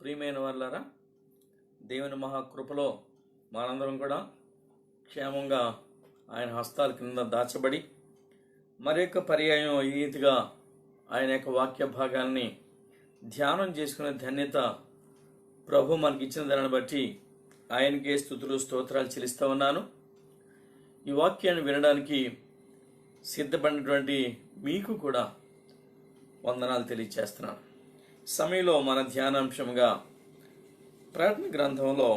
ప్రియమైన వాళ్ళారా, దేవుని మహాకృపలో మనందరం కూడా క్షేమంగా ఆయన హస్తాల కింద దాచబడి మరి యొక్క పర్యాయం ఈ రీతిగా ఆయన యొక్క వాక్య భాగాల్ని ధ్యానం చేసుకునే ధన్యత ప్రభు మనకి ఇచ్చిన దాన్ని బట్టి ఆయనకే స్తుతులు స్తోత్రాలు చెల్లిస్తూ ఉన్నాను. ఈ వాక్యాన్ని వినడానికి సిద్ధపడినటువంటి మీకు కూడా వందనాలు తెలియజేస్తున్నాను. సమయంలో మన ధ్యానాంశంగా ప్రకటన గ్రంథంలో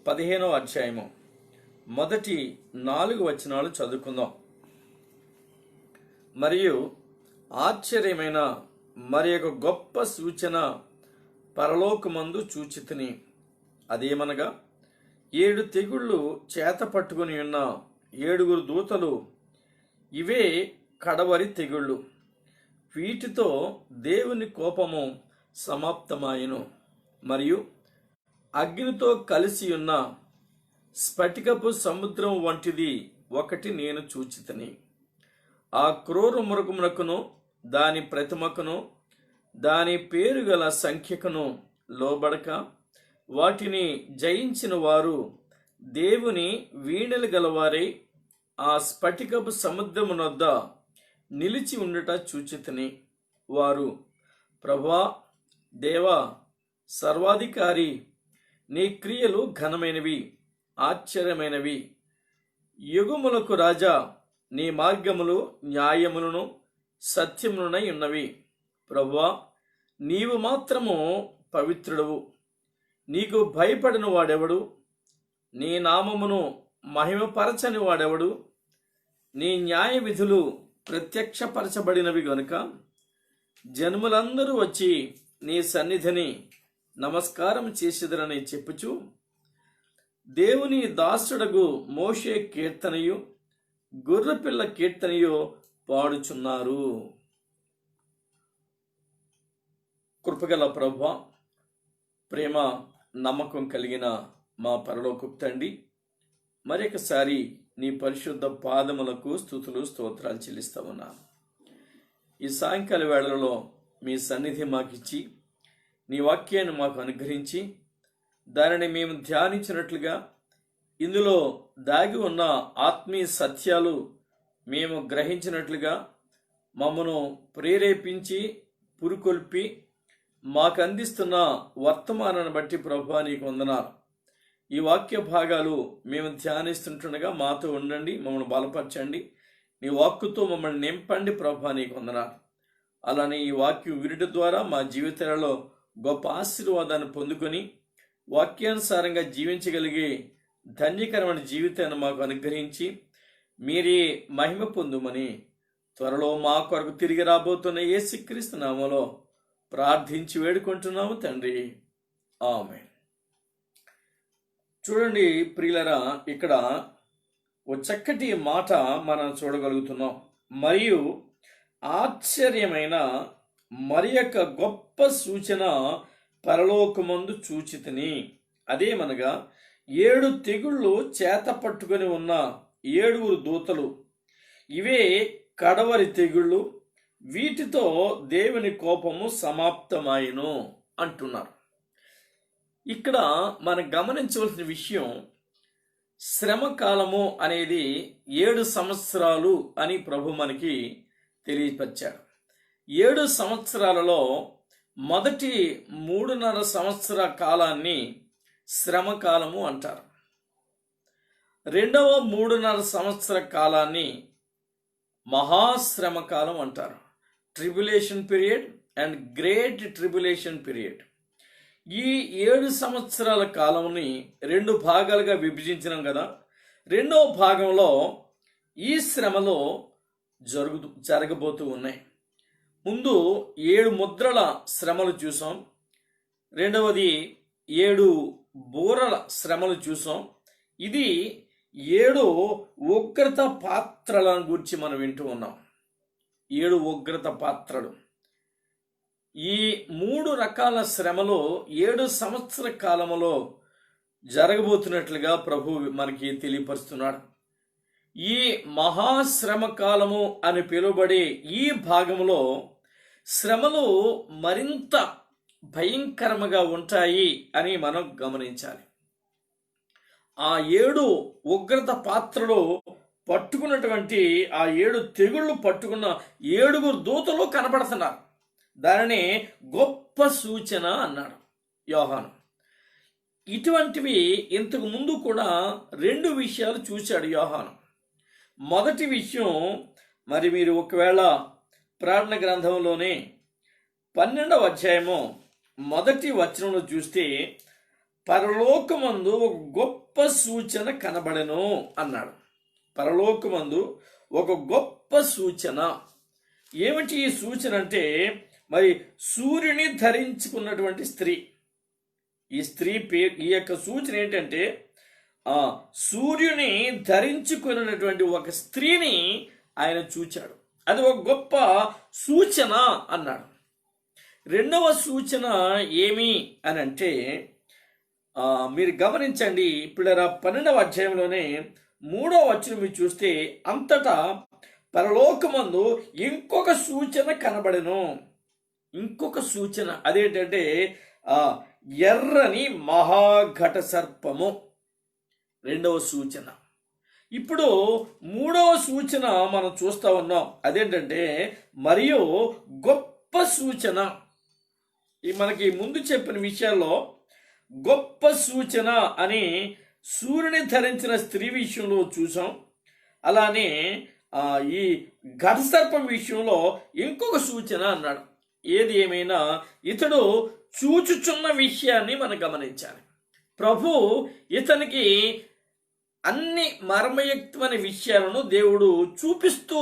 15వ అధ్యాయము మొదటి 4 వచనాలు చదువుకుందాం. మరియు ఆశ్చర్యమైన మరి ఒక గొప్ప సూచన పరలోకమందు చూచితిని. అదేమనగా 7 తెగుళ్ళు చేత పట్టుకుని ఉన్న 7 దూతలు, ఇవే కడవరి తెగుళ్ళు. వీటితో దేవుని కోపము సమాప్తమాయెను. మరియు అగ్నితో కలిసి ఉన్న స్ఫటికపు సముద్రం వంటిది ఒకటి నేను చూచితిని. ఆ క్రూర మృగమునకును దాని ప్రతిమకును దాని పేరు గల సంఖ్యకును లోబడక వాటిని జయించిన వారు దేవుని వీణెలు గలవారై ఆ స్ఫటికపు సముద్రమునొద్ద నిలిచి ఉండుట చూచితిని. వారు, ప్రభువా, దేవా, సర్వాధికారి, నీ క్రియలు ఘనమైనవి, ఆశ్చర్యమైనవి. యుగములకు రాజా, నీ మార్గములు న్యాయములను సత్యములనై ఉన్నవి. ప్రభువా, నీవు మాత్రము పవిత్రుడవు. నీకు భయపడిన వాడెవడు? నీ నామమును మహిమపరచని వాడెవడు? నీ న్యాయ విధులు ప్రత్యక్షపరచబడినవి గనుక జన్ములందరూ వచ్చి నీ సన్నిధిని నమస్కారం చేసేదరని చెప్పుచు దేవుని దాసుడగు మోషే కీర్తనయు గొర్రెపిల్ల కీర్తనయు పాడుచున్నారు. కృపగల ప్రభువా, ప్రేమ నమ్మకం కలిగిన మా పరలోకపు తండ్రి, మరొకసారి నీ పరిశుద్ధ పాదములకు స్తుతులు స్తోత్రాలు చెల్లిస్తా ఉన్నాను. ఈ సాయంకాల వేళలలో మీ సన్నిధి మాకిచ్చి నీ వాక్యాన్ని మాకు అనుగ్రహించి దానిని మేము ధ్యానించినట్లుగా ఇందులో దాగి ఉన్న ఆత్మీయ సత్యాలు మేము గ్రహించినట్లుగా మమ్మను ప్రేరేపించి పురుకొల్పి మాకు అందిస్తున్న వర్తమానాన్ని బట్టి ప్రభువా నీకు వందనాలు. ఈ వాక్య భాగాలు మేము ధ్యానిస్తుండగా మాతో ఉండండి, మమ్మల్ని బలపరచండి, నీ వాక్కుతో మమ్మల్ని నింపండి ప్రభువా నీకు వందనాలు. అలానే ఈ వాక్యం వినడం ద్వారా మా జీవితాలలో గొప్ప ఆశీర్వాదాన్ని పొందుకొని వాక్యానుసారంగా జీవించగలిగే ధన్యకరమైన జీవితాన్ని మాకు అనుగ్రహించి మీరే మహిమ పొందుమని త్వరలో మా కొరకు తిరిగి రాబోతున్న యేసుక్రీస్తు నామములో ప్రార్థించి వేడుకుంటున్నాము తండ్రి, ఆమేన్. చూడండి ప్రియులరా, ఇక్కడ ఓ చక్కటి మాట మనం చూడగలుగుతున్నాం. మరియు ఆశ్చర్యమైన మరి యొక్క గొప్ప సూచన పరలోకమందు చూచితిని. అదేమనగా 7 తెగుళ్ళు చేత పట్టుకొని ఉన్న 7 దూతలు, ఇవే కడవరి తెగుళ్ళు. వీటితో దేవుని కోపము సమాప్తమాయెను అంటున్నారు. ఇక్కడ మనం గమనించవలసిన విషయం, శ్రమ కాలము అనేది 7 సంవత్సరాలు అని ప్రభు మనకి తెలియపరిచాడు. 7 సంవత్సరాలలో మొదటి 3.5 సంవత్సర కాలాన్ని శ్రమ కాలము అంటారు. రెండవ 3.5 సంవత్సర కాలాన్ని మహాశ్రమ కాలం అంటారు. Tribulation period and great tribulation period. ఈ 7 సంవత్సరాల కాలంని 2 భాగాలుగా విభజించినాం కదా. రెండవ భాగంలో ఈ శ్రమలో జరగబోతూ ఉన్నాయి. ముందు 7 ముద్రల శ్రమలు చూసాం. రెండవది 7 బూరల శ్రమలు చూసాం. ఇది 7 ఉగ్రత పాత్రలను గురించి మనం వింటూ ఉన్నాం. 7 ఉగ్రత పాత్రలు. ఈ 3 రకాల శ్రమలు 7 సంవత్సర కాలంలో జరగబోతున్నట్లుగా ప్రభు మనకి తెలియపరుస్తున్నాడు. ఈ మహాశ్రమ కాలము అని పిలువబడే ఈ భాగంలో శ్రమలు మరింత భయంకరముగా ఉంటాయి అని మనం గమనించాలి. ఆ 7 ఉగ్రత పాత్రలు పట్టుకున్నటువంటి ఆ 7 తెగుళ్ళు పట్టుకున్న 7 దూతలు కనపడుతున్నారు. దానిని గొప్ప సూచన అన్నాడు యోహాను. ఇటువంటివి ఇంతకు ముందు కూడా 2 విషయాలు చూశాడు యోహాను. మొదటి విషయం, మరి మీరు ఒకవేళ ప్రార్థన గ్రంథంలోనే 12వ అధ్యాయము మొదటి వచనంలో చూస్తే, పరలోకమందు ఒక గొప్ప సూచన కనబడెను అన్నాడు. పరలోకమందు ఒక గొప్ప సూచన. ఏమిటి ఈ సూచన అంటే, మరి సూర్యుని ధరించుకున్నటువంటి స్త్రీ. ఈ స్త్రీ పేరు, ఈ యొక్క సూచన ఏంటంటే, సూర్యుని ధరించుకున్నటువంటి ఒక స్త్రీని ఆయన చూచాడు. అది ఒక గొప్ప సూచన అన్నాడు. రెండవ సూచన ఏమి అని అంటే, మీరు గమనించండి, ఇప్పుడు 12వ అధ్యాయంలోనే 3వ వచనం మీరు చూస్తే, అంతటా పరలోకమందు ఇంకొక సూచన కనబడెను. ఇంకొక సూచన అదేంటంటే, ఎర్రని మహాఘట సర్పము. రెండవ సూచన. ఇప్పుడు 3వ సూచన మనం చూస్తా ఉన్నాం. అదేంటంటే, మరియు గొప్ప సూచన. ఈ మనకి ముందు చెప్పిన విషయాల్లో గొప్ప సూచన అని సూర్యుని ధరించిన స్త్రీ విషయంలో చూసాం. అలానే ఈ ఘటసర్పం విషయంలో ఇంకొక సూచన అన్నాడు. ఏది ఏమైనా ఇతడు చూచుచున్న విషయాన్ని మనం గమనించాలి. ప్రభు ఇతనికి అన్ని మర్మయుక్తమైన విషయాలను దేవుడు చూపిస్తూ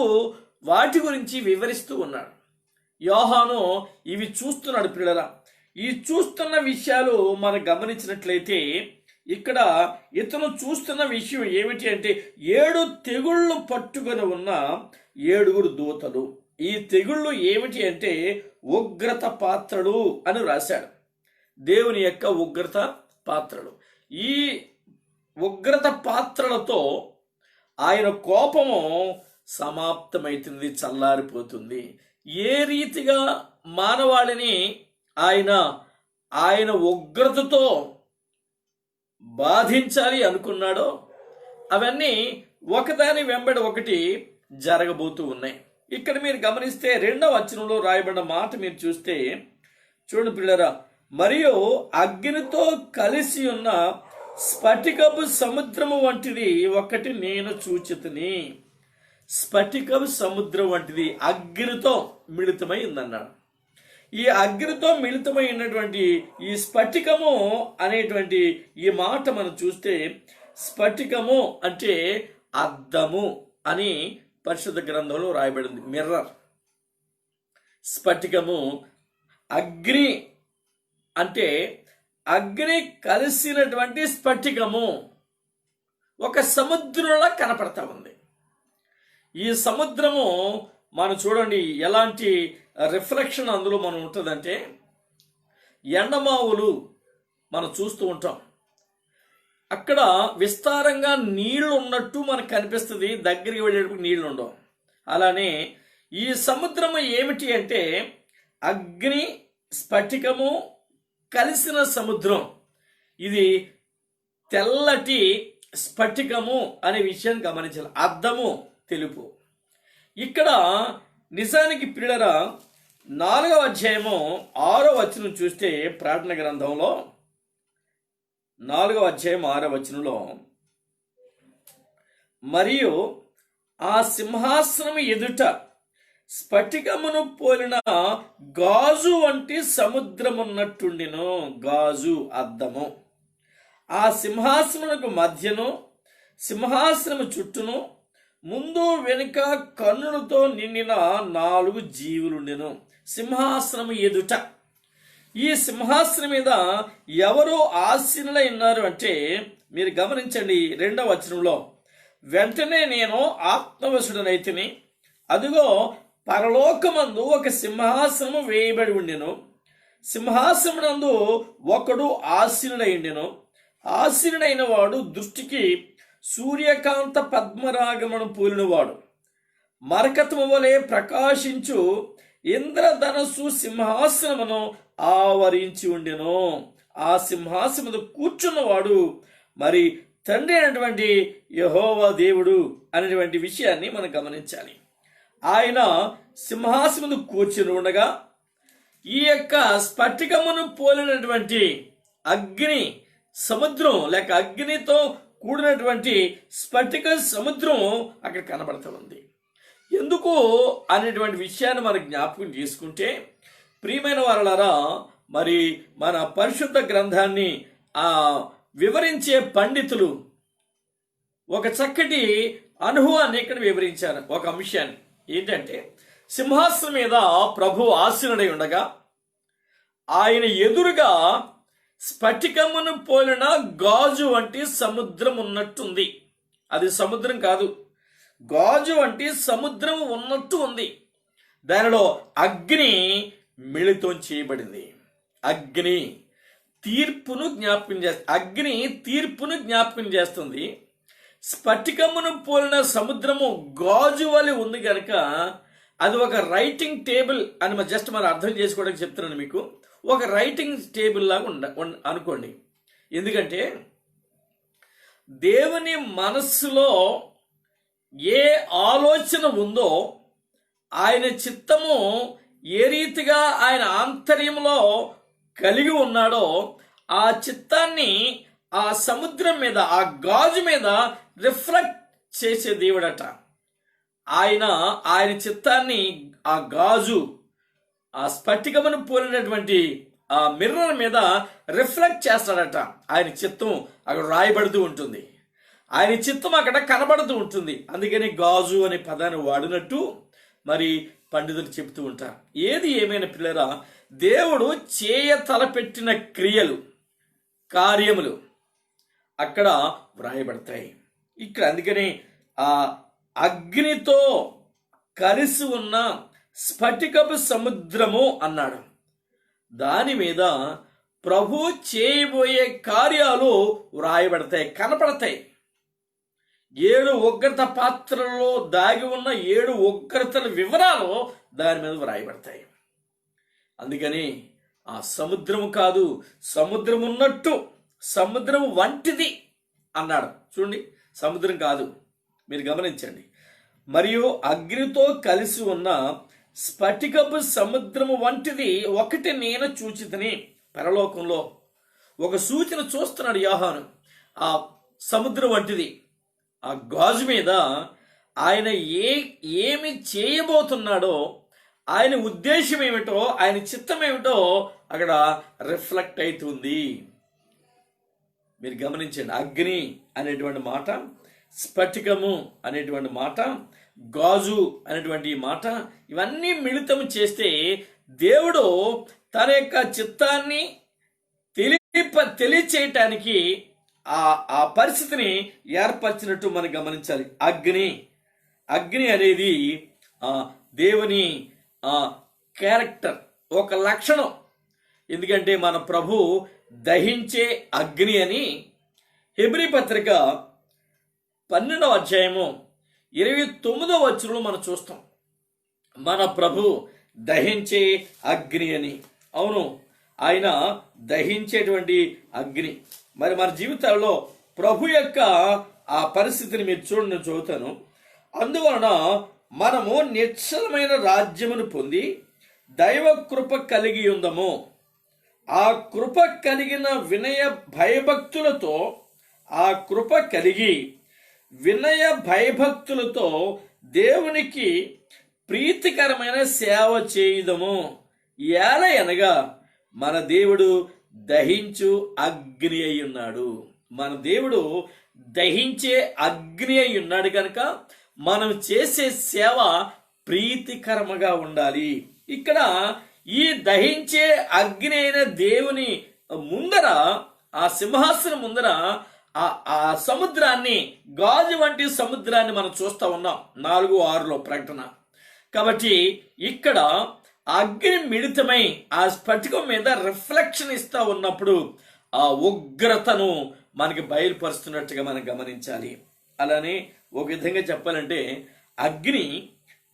వాటి గురించి వివరిస్తూ ఉన్నాడు. యోహాను ఇవి చూస్తున్నాడు. పిల్లరా, ఈ చూస్తున్న విషయాలు మనం గమనించినట్లయితే, ఇక్కడ ఇతను చూస్తున్న విషయం ఏమిటి అంటే, 7 తెగుళ్ళు పట్టుకొని ఉన్న 7 దూతలు. ఈ తెగుళ్ళు ఏమిటి అంటే ఉగ్రత పాత్రలు అని రాశాడు. దేవుని యొక్క ఉగ్రత పాత్రలు. ఈ ఉగ్రత పాత్రలతో ఆయన కోపము సమాప్తమైతుంది, చల్లారిపోతుంది. ఏ రీతిగా మానవాళిని ఆయన ఉగ్రతతో బాధించాలి అనుకున్నాడో అవన్నీ ఒకదాని వెంబడి ఒకటి జరగబోతూ ఉన్నాయి. ఇక్కడ మీరు గమనిస్తే 2వ వచనంలో రాయబడిన మాట మీరు చూస్తే, చూడండి పిల్లరా, మరియు అగ్నితో కలిసి ఉన్న స్ఫటికపు సముద్రము వంటిది ఒకటి నేను చూచితిని. స్ఫటికపు సముద్రం వంటిది అగ్నితో మిళితమై ఉందన్నాడు. ఈ అగ్నితో మిళితమై ఉన్నటువంటి ఈ స్ఫటికము అనేటువంటి ఈ మాట మనం చూస్తే, స్ఫటికము అంటే అద్దము అని పరిశుద్ధ గ్రంథంలో రాయబడింది. మిర్రర్. స్ఫటికము. అగ్ని అంటే అగ్ని కలిసినటువంటి స్ఫటికము ఒక సముద్రంలా కనపడతా ఉంది. ఈ సముద్రము మనం చూడండి ఎలాంటి రిఫ్లెక్షన్ అందులో మనం ఉంటుందంటే, ఎండమావులు మనం చూస్తూ ఉంటాం. అక్కడ విస్తారంగా నీళ్లు ఉన్నట్టు మనకు కనిపిస్తుంది, దగ్గరికి వెళ్ళేటప్పుడు నీళ్లు ఉండవు. అలానే ఈ సముద్రము ఏమిటి అంటే అగ్ని స్ఫటికము కలిసిన సముద్రం. ఇది తెల్లటి స్ఫటికము అనే విషయాన్ని గమనించాలి. అద్దము తెలుపు. ఇక్కడ నిజానికి పిల్లరా 4వ అధ్యాయము 6వ వచనం చూస్తే, ప్రార్థన గ్రంథంలో 4వ అధ్యాయం 6వ వచనంలో, మరియు ఆ సింహాసనం ఎదుట స్ఫటికమును పోలిన గాజు వంటి సముద్రమున్నట్టుండిను. గాజు అద్దము. ఆ సింహాసనమునకు మధ్యను సింహాసనము చుట్టూను ముందు వెనుక కన్నులతో నిండిన 4 జీవులుండెను. సింహాసనము ఎదుట. ఈ సింహాసనం మీద ఎవరు ఆసీనులై ఉన్నారు అంటే, మీరు గమనించండి 2వ వచనంలో, వెంటనే నేను ఆత్మవశుడనైతిని, అదిగో పరలోకమందు ఒక సింహాసనము వేయబడి ఉండెను. సింహాసనమునందు ఒకడు ఆసీనుడైండెను. ఆసీనుడైన వాడు దృష్టికి సూర్యకాంత పద్మరాగమును పోలినవాడు. మరకతము వలె ప్రకాశించు ఇంద్రధనస్సు సింహాసనమును ఆవరించి ఉండెను. ఆ సింహాసనం మీద కూర్చున్నవాడు మరి తండ్రి అయినటువంటి యెహోవా దేవుడు అనేటువంటి విషయాన్ని మనం గమనించాలి. ఆయన సింహాసనం మీద కూర్చుని ఉండగా ఈ యొక్క స్ఫటికమును పోలినటువంటి అగ్ని సముద్రం లేక అగ్నితో కూడినటువంటి స్ఫటిక సముద్రం అక్కడ కనబడుతూ ఉంది. ఎందుకు అనేటువంటి విషయాన్ని మనం జ్ఞాపకం చేసుకుంటే, ప్రియమైన వారలారా, మరి మన పరిశుద్ధ గ్రంథాన్ని వివరించే పండితులు ఒక చక్కటి అనుభవాన్ని ఇక్కడ వివరించారు. ఒక అంశాన్ని ఏంటంటే, సింహాసనం మీద ప్రభు ఆసీనుడై ఉండగా ఆయన ఎదురుగా స్ఫటికమును పోలిన గాజు వంటి సముద్రం ఉన్నట్టుంది. అది సముద్రం కాదు, గాజు వంటి సముద్రం ఉన్నట్టు ఉంది. దానిలో అగ్ని మిళితం చేయబడింది. అగ్ని తీర్పును జ్ఞాపకం చేస్తుంది. స్ఫటికమును పోలిన సముద్రము గాజు వలె ఉంది కనుక అది ఒక రైటింగ్ టేబుల్ అని మనం అర్థం చేసుకోవడానికి చెప్తున్నాను మీకు. ఒక రైటింగ్ టేబుల్ లాగా అనుకోండి. ఎందుకంటే దేవుని మనస్సులో ఏ ఆలోచన ఉందో, ఆయన చిత్తము ఏ రీతిగా ఆయన ఆంతర్యంలో కలిగి ఉన్నాడో ఆ చిత్తాన్ని ఆ సముద్రం మీద, ఆ గాజు మీద రిఫ్లెక్ట్ చేసే దేవుడట. ఆయన చిత్తాన్ని ఆ గాజు, ఆ స్ఫటికమును పోలినటువంటి ఆ మిర్రర్ మీద రిఫ్లెక్ట్ చేస్తాడట. ఆయన చిత్తం అక్కడ రాయబడుతూ ఉంటుంది, ఆయన చిత్తం అక్కడ కనబడుతూ ఉంటుంది. అందుకని గాజు అనే పదాన్ని వాడినట్టు మరి పండితులు చెబుతూ ఉంటారు. ఏది ఏమైనా పిల్లరా, దేవుడు తలపెట్టిన క్రియలు, కార్యములు అక్కడ వ్రాయబడతాయి. ఇక్కడ అందుకని ఆ అగ్నితో కలిసి ఉన్న స్ఫటికపు సముద్రము అన్నాడు. దాని మీద ప్రభు చేయబోయే కార్యాలు వ్రాయబడతాయి, కనపడతాయి. 7 ఉగ్రత పాత్రలలో దాగి ఉన్న 7 ఉగ్రతల వివరాలు దాని మీద వ్రాయబడతాయి. అందుకని ఆ సముద్రము కాదు, సముద్రం ఉన్నట్టు, సముద్రం వంటిది అన్నాడు. చూడండి, సముద్రం కాదు, మీరు గమనించండి. మరియు అగ్నితో కలిసి ఉన్న స్ఫటికపు సముద్రము వంటిది ఒకటి నేను చూచితిని. పరలోకంలో ఒక సూచన చూస్తున్నాడు యోహాను. ఆ సముద్రం వంటిది, ఆ గాజు మీద ఆయన ఏమి చేయబోతున్నాడో, ఆయన ఉద్దేశం ఏమిటో, ఆయన చిత్తం ఏమిటో అక్కడ రిఫ్లెక్ట్ అవుతుంది. మీరు గమనించండి. అగ్ని అనేటువంటి మాట, స్ఫటికము అనేటువంటి మాట, గాజు అనేటువంటి మాట, ఇవన్నీ మిళితం చేస్తే దేవుడు తన యొక్క చిత్తాన్ని తెలియచేయటానికి ఆ పరిస్థితిని ఏర్పరిచినట్టు మనం గమనించాలి. అగ్ని అనేది దేవుని క్యారెక్టర్, ఒక లక్షణం. ఎందుకంటే మన ప్రభు దహించే అగ్ని అని హెబ్రీ పత్రిక 12వ అధ్యాయము 29వ వచనంలో మనం చూస్తాం. మన ప్రభు దహించే అగ్ని అని. అవును, ఆయన దహించేటువంటి అగ్ని. మరి మన జీవితాల్లో ప్రభు యొక్క ఆ పరిస్థితిని మీరు చూడండి, చదువుతాను. అందువలన మనము నిశ్చలమైన రాజ్యమును పొంది దైవ కృప కలిగి ఉందము. ఆ కృప కలిగిన వినయ భయభక్తులతో, ఆ కృప కలిగి వినయ భయభక్తులతో దేవునికి ప్రీతికరమైన సేవ చేయుదము. ఎలా అనగా మన దేవుడు దహించు అగ్ని అయి ఉన్నాడు. మన దేవుడు దహించే అగ్ని అయి ఉన్నాడు కనుక మనం చేసే సేవ ప్రీతికరముగా ఉండాలి. ఇక్కడ ఈ దహించే అగ్ని అయిన దేవుని ముందర, ఆ సింహాసనం ముందర ఆ సముద్రాన్ని, గాజు వంటి సముద్రాన్ని మనం చూస్తూ ఉన్నాం 4:6 ప్రకటన. కాబట్టి ఇక్కడ అగ్ని మిళితమై ఆ స్ఫటికం మీద రిఫ్లెక్షన్ ఇస్తా ఉన్నప్పుడు ఆ ఉగ్రతను మనకి బయలుపరుస్తున్నట్టుగా మనం గమనించాలి. అలానే ఒక విధంగా చెప్పాలంటే అగ్ని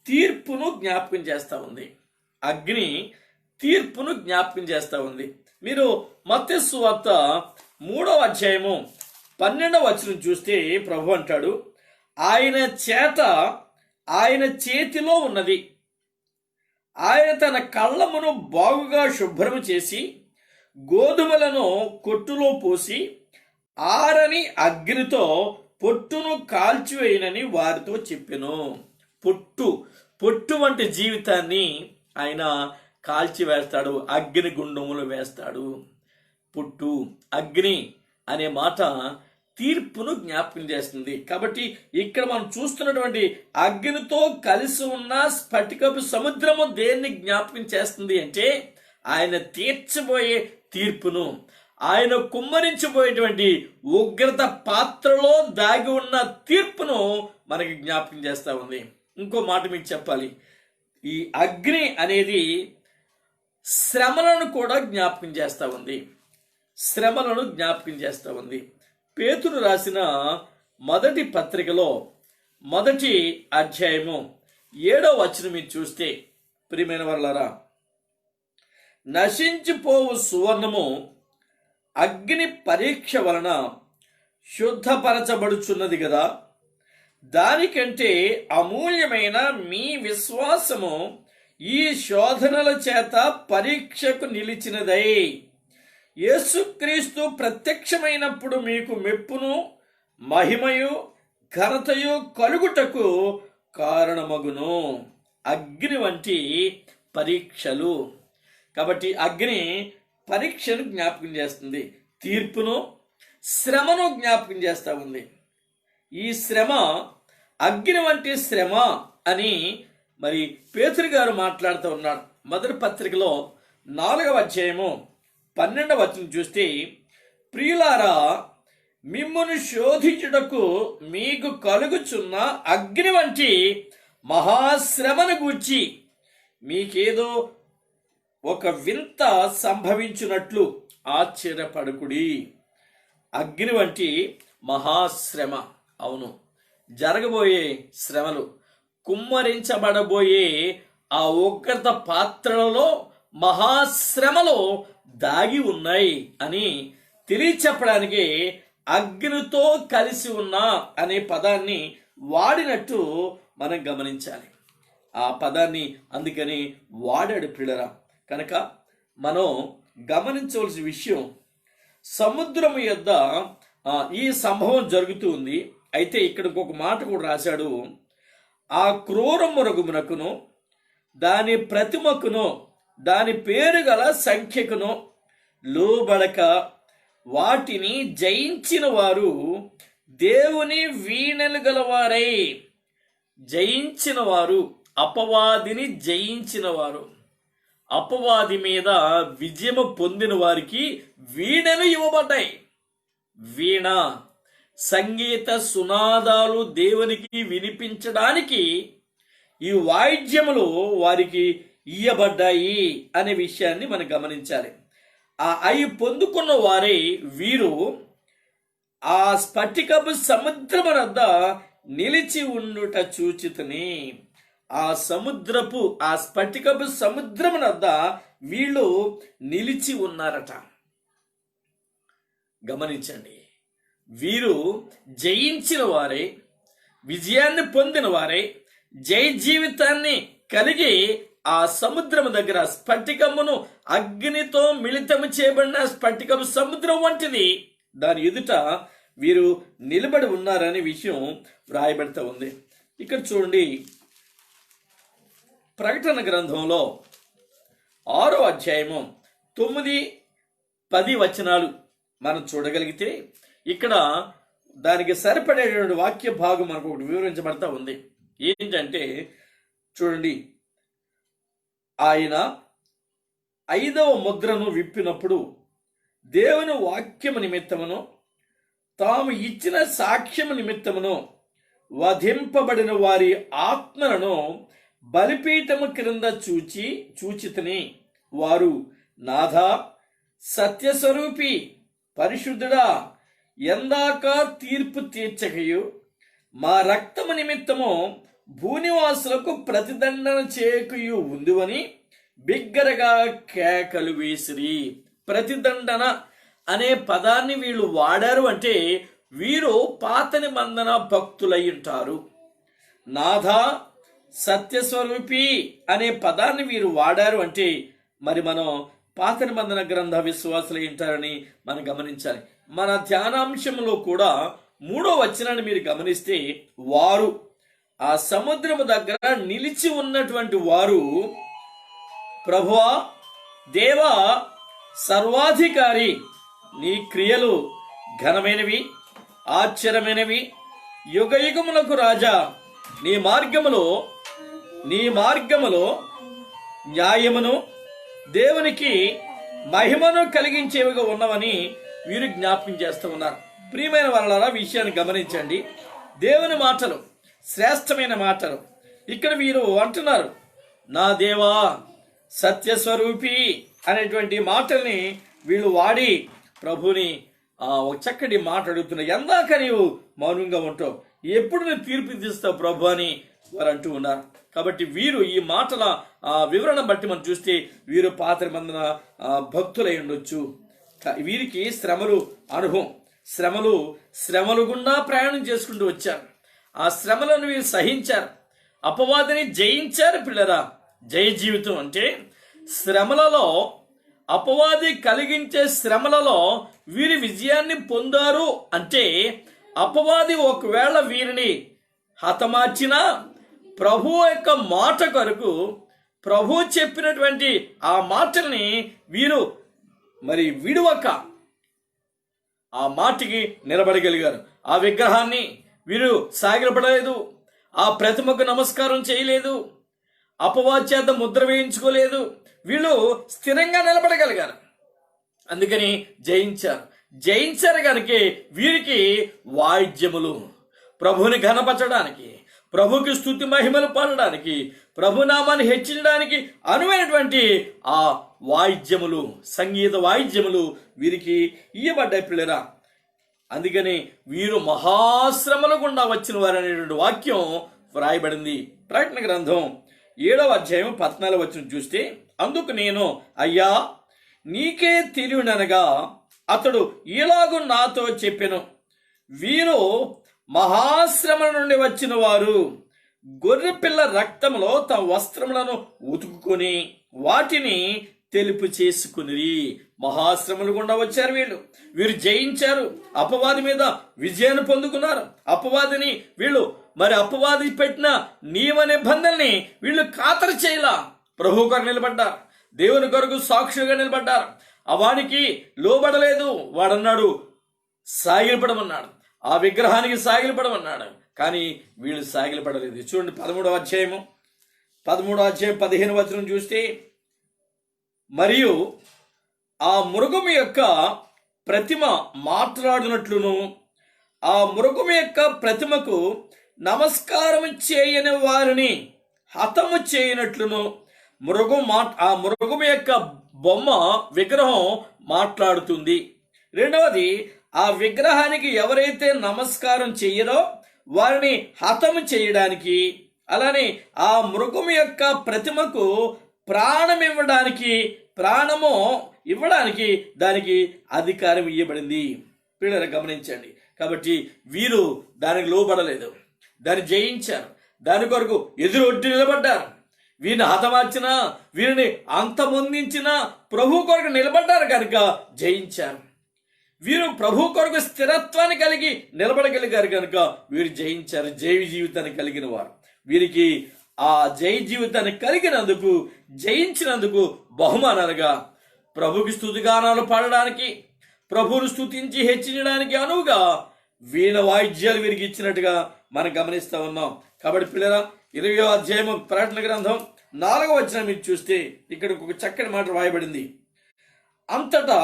తీర్పును జ్ఞాపకం చేస్తూ ఉంది. అగ్ని తీర్పును జ్ఞాపకం చేస్తూ ఉంది. మీరు మత్తయి సువార్త 3వ అధ్యాయము 12వ వచనం చూస్తే ప్రభు అంటాడు, ఆయన చేతిలో ఉన్నది, ఆయన తన కళ్ళమును బాగుగా శుభ్రము చేసి గోధుమలను కొట్టులో పోసి ఆరని అగ్నితో పొట్టును కాల్చివేయనని వారితో చెప్పెను. పొట్టు వంటి జీవితాన్ని ఆయన కాల్చివేస్తాడు, అగ్ని గుండములు వేస్తాడు. పొట్టు, అగ్ని అనే మాట తీర్పును జ్ఞాపకం చేస్తుంది. కాబట్టి ఇక్కడ మనం చూస్తున్నటువంటి అగ్నితో కలిసి ఉన్న స్ఫటికపు సముద్రము దేన్ని జ్ఞాపకం చేస్తుంది అంటే ఆయన తీర్చబోయే తీర్పును, ఆయన కుమ్మరించబోయేటువంటి ఉగ్రత పాత్రలో దాగి ఉన్న తీర్పును మనకి జ్ఞాపకం చేస్తూ ఉంది. ఇంకో మాట మీకు చెప్పాలి, ఈ అగ్ని అనేది శ్రమలను కూడా జ్ఞాపకం చేస్తూ ఉంది. శ్రమలను జ్ఞాపకం చేస్తూ ఉంది. పేతురు రాసిన మొదటి పత్రికలో 1వ అధ్యాయము 7వ వచనం మీరు చూస్తే, ప్రియమైన వాళ్ళారా, నశించిపోవు సువర్ణము అగ్ని పరీక్ష వలన శుద్ధపరచబడుచున్నది కదా, దానికంటే అమూల్యమైన మీ విశ్వాసము ఈ శోధనల చేత పరీక్షకు నిలిచినదై యేసుక్రీస్తు ప్రత్యక్షమైనప్పుడు మీకు మెప్పును మహిమయు ఘనతయు కలుగుటకు కారణమగును. అగ్ని వంటి పరీక్షలు. కాబట్టి అగ్ని పరీక్షను జ్ఞాపకం చేస్తుంది, తీర్పును శ్రమను జ్ఞాపకం చేస్తూ ఉంది. ఈ శ్రమ అగ్ని వంటి శ్రమ అని మరి పేతురు గారు మాట్లాడుతూ ఉన్నాడు. మొదటి పత్రికలో 4వ అధ్యాయము 12వ వచనం చూస్తే, ప్రియులారా, మిమ్మును శోధించుటకు మీకు కలుగుచున్న అగ్ని వంటి మహాశ్రమను గూర్చి మీకేదో ఒక వింత సంభవించున్నట్లు ఆశ్చర్యపడకుడి. అగ్ని వంటి మహాశ్రమ, అవును, జరగబోయే శ్రమలు, కుమ్మరించబడబోయే ఆ ఉగ్రత పాత్రలలో మహాశ్రమలో దాగి ఉన్నాయి అని తెలియచెప్పడానికి అగ్నితో కలిసి ఉన్న అనే పదాన్ని వాడినట్టు మనం గమనించాలి. ఆ పదాన్ని అందుకని వాడాడు పిల్లరా. కనుక మనం గమనించవలసిన విషయం, సముద్రము యొద్ద ఈ సంభవం జరుగుతూ ఉంది. అయితే ఇక్కడ ఇంకొక మాట కూడా రాశాడు, ఆ క్రూర మృగమునకును దాని ప్రతిమకును దాని పేరు గల సంఖ్యకును లోబడక వాటిని జయించిన వారు దేవుని వీణలు గలవారై, జయించిన వారు, అపవాదిని జయించిన వారు, అపవాది మీద విజయము పొందిన వారికి వీణలు ఇవ్వబడ్డాయి. వీణ, సంగీత సునాదాలు దేవునికి వినిపించడానికి ఈ వాయిద్యములు వారికి ఇయ్యబడ్డాయి అనే విషయాన్ని మనం గమనించాలి. అవి పొందుకున్న వారే వీరు ఆ స్ఫటికపు సముద్రము వద్ద నిలిచి ఉండుట చూచితిని. ఆ స్ఫటికపు సముద్రము వద్ద వీళ్ళు నిలిచి ఉన్నారట. గమనించండి, వీరు జయించిన వారే, విజయాన్ని పొందిన వారే, జయ జీవితాన్ని కలిగి ఆ సముద్రము దగ్గర స్ఫటికమును అగ్నితో మిళితము చేయబడిన స్ఫటికము సముద్రం వంటిది, దాని ఎదుట వీరు నిలబడి ఉన్నారనే విషయం వ్రాయబడుతూ ఉంది. ఇక్కడ చూడండి, ప్రకటన గ్రంథంలో 6వ అధ్యాయము 9-10 వచనాలు మనం చూడగలిగితే ఇక్కడ దానికి సరిపడేటువంటి వాక్య భాగం మనకు ఒకటి వివరించబడతా ఉంది. ఏంటంటే చూడండి, ఆయన 5వ ముద్రను విప్పినప్పుడు దేవుని వాక్యము నిమిత్తమును తాము ఇచ్చిన సాక్ష్యము నిమిత్తమును వధింపబడిన వారి ఆత్మలను బలిపీఠము క్రింద చూచితిని. వారు, నాథా, సత్యస్వరూపి, పరిశుద్ధుడా, ఎందాక తీర్పు తీర్చకయు మా రక్తము నిమిత్తము భూనివాసులకు ప్రతిదండన చేయకయు ఉందువని బిగ్గరగా కేకలు వేసిరి. ప్రతిదండన అనే పదాన్ని వీళ్ళు వాడారు అంటే వీరు పాత నిబంధన భక్తులై ఉంటారు. నాథా సత్యస్వరూపి అనే పదాన్ని వీరు వాడారు అంటే మరి మనం పాత నిబంధన గ్రంథ విశ్వాసులై ఉంటారని మనం గమనించాలి. మన ధ్యానాంశంలో కూడా 3వ వచనాన్ని మీరు గమనిస్తే, వారు ఆ సముద్రము దగ్గర నిలిచి ఉన్నటువంటి వారు, ప్రభువా దేవా సర్వాధికారి, నీ క్రియలు ఘనమైనవి, ఆశ్చర్యమైనవి, యుగ యుగములకు రాజా, నీ మార్గములో న్యాయమును దేవునికి మహిమను కలిగించేవిగా ఉన్నవని వీరు జ్ఞాపకం చేస్తూ ఉన్నారు. ప్రియమైన వాళ్ళ విషయాన్ని గమనించండి. దేవుని మాటలు శ్రేష్టమైన మాటలు. ఇక్కడ వీరు అంటున్నారు, నా దేవా సత్యస్వరూపి అనేటువంటి మాటల్ని వీళ్ళు వాడి ప్రభుని ఒక చక్కటి మాట అడుగుతున్నారు. ఎందాక నీవు మౌనంగా ఉంటావు, ఎప్పుడు నువ్వు తీర్పు తీస్తావు ప్రభు అని వారు అంటూ ఉన్నారు. కాబట్టి వీరు ఈ మాటల వివరణ బట్టి మనం చూస్తే వీరు పాత నిబంధన భక్తులై ఉండొచ్చు. వీరికి శ్రమలు అనుభవం, శ్రమలు గుండా ప్రయాణం చేసుకుంటూ వచ్చారు. ఆ శ్రమలను వీరు సహించారు, అపవాదిని జయించారు. పిల్లరా, జయ జీవితం అంటే శ్రమలలో, అపవాది కలిగించే శ్రమలలో వీరి విజయాన్ని పొందారు. అంటే అపవాది ఒకవేళ వీరిని హతమార్చినా ప్రభు యొక్క మాట కొరకు, ప్రభు చెప్పినటువంటి ఆ మాటల్ని వీరు మరి విడువక ఆ మాటకి నిలబడగలిగారు. ఆ విగ్రహాన్ని వీరు సాగిలపడలేదు, ఆ ప్రతిమకు నమస్కారం చేయలేదు, అపవాది చేత ముద్ర వేయించుకోలేదు. వీళ్ళు స్థిరంగా నిలబడగలిగారు, అందుకని జయించారు కనుక వీరికి వాయిద్యములు, ప్రభుని ఘనపరచడానికి, ప్రభుకి స్తుతి మహిమలు పాడడానికి, ప్రభునామాన్ని హెచ్చించడానికి అనువైనటువంటి ఆ వాయిద్యములు, సంగీత వాయిద్యములు వీరికి ఇయ్యబడ్డాయి పిల్లరా. అందుకని వీరు మహాశ్రమల గుండా వచ్చిన వారు అనేటువంటి వాక్యం వ్రాయబడింది. ప్రకటన గ్రంథం 7వ అధ్యాయం 14వ వచనం చూస్తే, అందుకు నేను, అయ్యా నీకే తెలియననగా అతడు ఇలాగు నాతో చెప్పెను, వీరు మహాశ్రమ నుండి వచ్చిన వారు గొర్రెపిల్ల రక్తంలో తమ వస్త్రములను ఉతుకుకొని వాటిని తెలుపు చేసుకుని. మహాశ్రమలు గుండా వచ్చారు వీరు జయించారు, అపవాది మీద విజయాన్ని పొందుకున్నారు. అపవాదిని వీళ్ళు అపవాది పెట్టిన నియమ నిబంధనల్ని వీళ్ళు ఖాతరు చేయలా, ప్రభు కొరకు నిలబడ్డారు, దేవుని కొరకు సాక్షులుగా నిలబడ్డారు. వాడికి లోబడలేదు. వాడన్నాడు సాగిలపడమన్నాడు, ఆ విగ్రహానికి సాగిలపడమన్నాడు, కానీ వీళ్ళు సాగిలపడలేదు. చూడండి 13వ అధ్యాయం 15వ వచనం చూస్తే, మరియు ఆ మృగము యొక్క ప్రతిమ మాట్లాడినట్లును, ఆ మృగము యొక్క ప్రతిమకు నమస్కారం చేయని వారిని హతము చేయనట్లును, ఆ మృగము యొక్క బొమ్మ విగ్రహం మాట్లాడుతుంది. రెండవది, ఆ విగ్రహానికి ఎవరైతే నమస్కారం చెయ్యరో వారిని హతము చేయడానికి, అలానే ఆ మృగము యొక్క ప్రతిమకు ప్రాణము ఇవ్వడానికి దానికి అధికారం ఇవ్వబడింది. పిల్లలు గమనించండి. కాబట్టి వీరు దానికి లోబడలేదు, దాన్ని జయించారు, దాని కొరకు ఎదురొడ్డి నిలబడ్డారు. వీరిని హతమార్చినా, వీరిని అంతమొందించినా ప్రభు కొరకు నిలబడ్డారు కనుక జయించారు. వీరు ప్రభు కొరకు స్థిరత్వాన్ని కలిగి నిలబడగలిగారు కనుక వీరు జయించారు. జయ జీవితాన్ని కలిగిన వారు. వీరికి ఆ జయ జీవితాన్ని కలిగినందుకు, జయించినందుకు బహుమానాలుగా ప్రభుకి స్తుతిగానాలు పాడడానికి, ప్రభువును స్తుతించి హెచ్చించడానికి అనువుగా వీణ వాయిద్యాలు వీరికి ఇచ్చినట్టుగా మనం గమనిస్తా ఉన్నాం. కాబట్టి పిల్లరా, 20వ అధ్యాయం ప్రకటన గ్రంథం 4వ వచనం మీరు చూస్తే ఇక్కడ ఒక చక్కని మాట రాయబడింది. అంతటా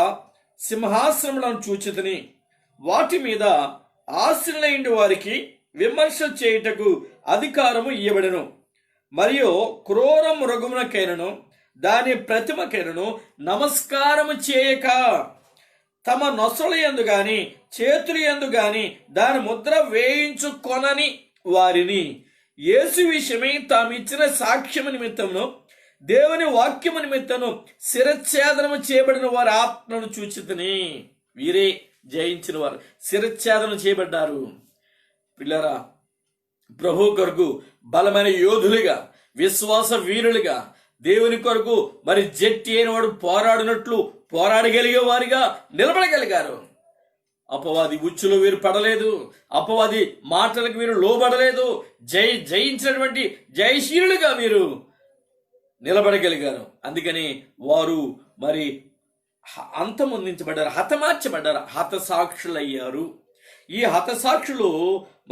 సింహాసనములను చూచితిని, వాటి మీద ఆశీనులైన వారికి విమర్శ చేయుటకు అధికారము ఇయ్యబడెను. మరియు క్రూర మృగమునకైనను దాని ప్రతిమకైనను నమస్కారము చేయక, తమ నొసలు యందు గాని చేతులు యందు గాని దాని ముద్ర వేయించుకొనని వారిని యేసు విషయమై తాము ఇచ్చిన సాక్ష్యము నిమిత్తమును దేవుని వాక్యము నిమిత్తము శిరచ్ఛేదనము చేయబడిన వారి ఆత్మను చూచితిని. వీరే జయించిన వారు, శిరచ్ఛేదనం చేయబడ్డారు. పిల్లరా, ప్రభు కొరకు బలమైన యోధులుగా, విశ్వాస వీరులుగా, దేవుని కొరకు మరి జట్టి అయిన వాడు పోరాడినట్లు పోరాడగలిగే వారిగా నిలబడగలిగారు. అపవాది ఉచ్చులో వీరు పడలేదు, అపవాది మాటలకు వీరు లోబడలేదు. జయించినటువంటి జయశీలుగా వీరు నిలబడగలిగారు. అందుకని వారు మరి అంతమొందించబడ్డారు, హతమార్చబడ్డారు, హతసాక్షులయ్యారు. ఈ హతసాక్షులు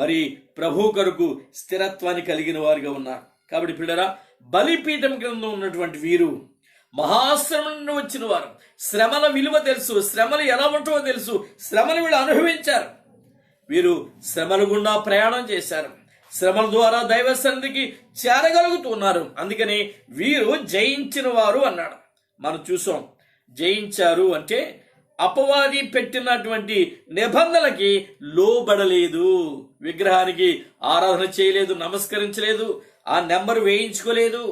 మరి ప్రభు కొరకు స్థిరత్వాన్ని కలిగిన వారుగా ఉన్నారు. కాబట్టి పిల్లరా, బలిపీఠం క్రింద ఉన్నటువంటి వీరు మహాశ్రమ నుండి వచ్చిన వారు. శ్రమల విలువ తెలుసు, శ్రమలు ఎలా ఉంటావో తెలుసు, శ్రమలు వీళ్ళు అనుభవించారు. వీరు శ్రమల గుండా ప్రయాణం చేశారు, శ్రమల ద్వారా దైవ సన్నిధికి చేరగలుగుతున్నారు. అందుకని వీరు జయించిన వారు అన్నాడు. మనం చూసాం, జయించారు అంటే అపవాది పెట్టినటువంటి నిబంధనలకి లోబడలేదు, విగ్రహానికి ఆరాధన చేయలేదు, నమస్కరించలేదు, ఆ నెంబర్ వేయించుకోలేదు,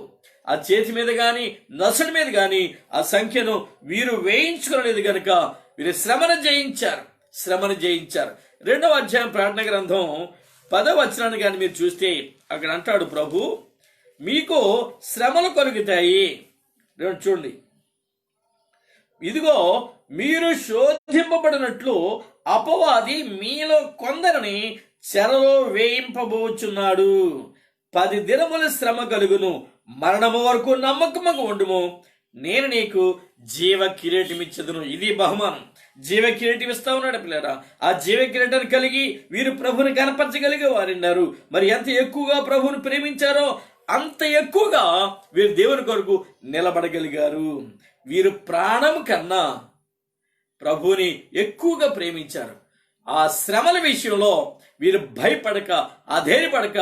ఆ చేతి మీద కానీ నసుడి మీద కానీ ఆ సంఖ్యను వీరు వేయించుకోలేదు. కనుక వీరు శ్రమను జయించారు, శ్రమను జయించారు. 2వ అధ్యాయం ప్రకటన గ్రంథం 10వ వచనాన్ని కానీ మీరు చూస్తే అక్కడ అంటాడు ప్రభు, మీకు శ్రమలు కలుగుతాయి. చూడండి, ఇదిగో మీరు శోధింపబడినట్లు అపవాది మీలో కొందరిని చెరలో వేయింపబోచున్నాడు. 10 దినముల శ్రమ కలుగును, మరణము వరకు నమ్మకముగా ఉండుము, నేను నీకు జీవ కిరీటం ఇచ్చదును. ఇది బహుమానం, జీవ కిరీటం ఇస్తా ఉన్నాడు పిల్లరా. ఆ జీవ కిరీటాన్ని కలిగి వీరు ప్రభుని కనపరచగలిగే వారున్నారు. మరి ఎంత ఎక్కువగా ప్రభుని ప్రేమించారో అంత ఎక్కువగా వీరు దేవుని కొరకు నిలబడగలిగారు. వీరు ప్రాణం కన్నా ప్రభుని ఎక్కువగా ప్రేమించారు. ఆ శ్రమల విషయంలో వీరు భయపడక, అధైర్యపడక,